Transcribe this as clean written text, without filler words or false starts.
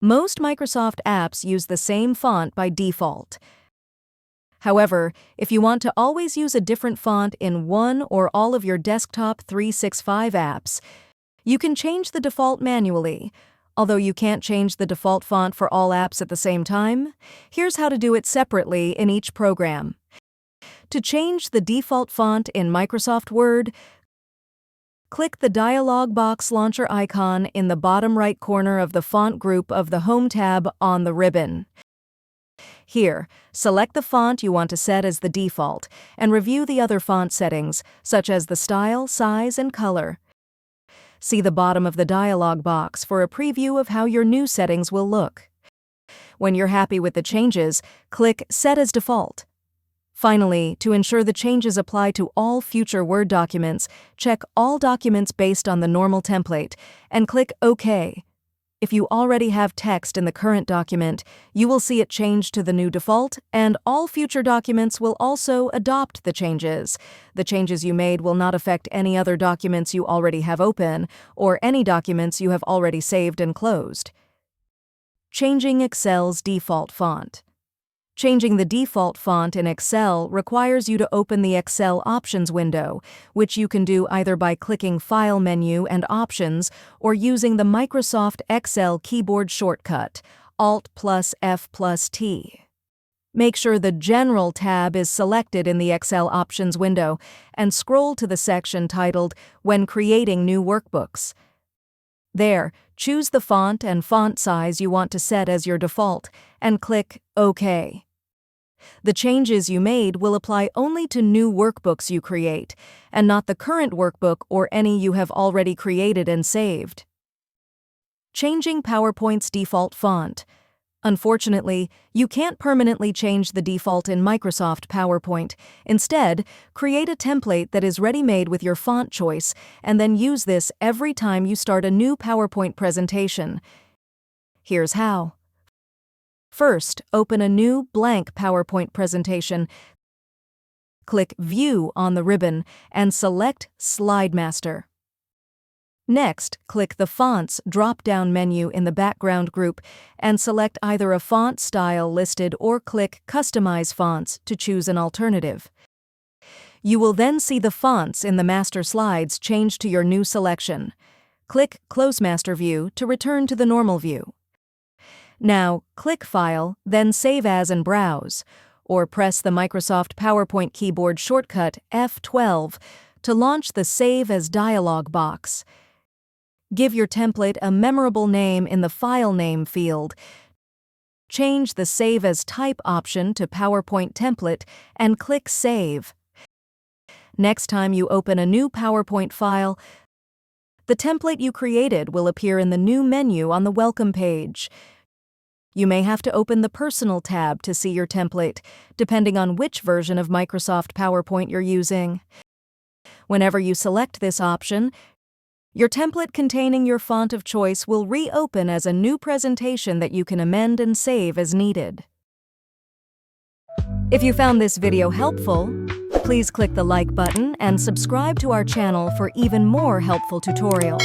Most Microsoft apps use the same font by default. However, if you want to always use a different font in one or all of your desktop 365 apps, you can change the default manually. Although you can't change the default font for all apps at the same time, here's how to do it separately in each program. To change the default font in Microsoft Word, click the dialog box launcher icon in the bottom right corner of the font group of the Home tab on the ribbon. Here, select the font you want to set as the default and review the other font settings, such as the style, size, and color. See the bottom of the dialog box for a preview of how your new settings will look. When you're happy with the changes, click Set as Default. Finally, to ensure the changes apply to all future Word documents, check All Documents based on the normal template and click OK. If you already have text in the current document, you will see it change to the new default, and all future documents will also adopt the changes. The changes you made will not affect any other documents you already have open or any documents you have already saved and closed. Changing Excel's default font. Changing the default font in Excel requires you to open the Excel Options window, which you can do either by clicking File menu and Options or using the Microsoft Excel keyboard shortcut, Alt+F+T. Make sure the General tab is selected in the Excel Options window and scroll to the section titled When Creating New Workbooks. There, choose the font and font size you want to set as your default and click OK. The changes you made will apply only to new workbooks you create, and not the current workbook or any you have already created and saved. Changing PowerPoint's default font. Unfortunately, you can't permanently change the default in Microsoft PowerPoint. Instead, create a template that is ready-made with your font choice, and then use this every time you start a new PowerPoint presentation. Here's how. First, open a new blank PowerPoint presentation. Click View on the ribbon and select Slide Master. Next, click the Fonts drop-down menu in the background group and select either a font style listed or click Customize Fonts to choose an alternative. You will then see the fonts in the master slides change to your new selection. Click Close Master View to return to the normal view. Now, click File, then Save As and Browse, or press the Microsoft PowerPoint keyboard shortcut F12 to launch the Save As dialog box. Give your template a memorable name in the File Name field. Change the Save As Type option to PowerPoint Template and click Save. Next time you open a new PowerPoint file, the template you created will appear in the new menu on the Welcome page. You may have to open the Personal tab to see your template, depending on which version of Microsoft PowerPoint you're using. Whenever you select this option, your template containing your font of choice will reopen as a new presentation that you can amend and save as needed. If you found this video helpful, please click the like button and subscribe to our channel for even more helpful tutorials.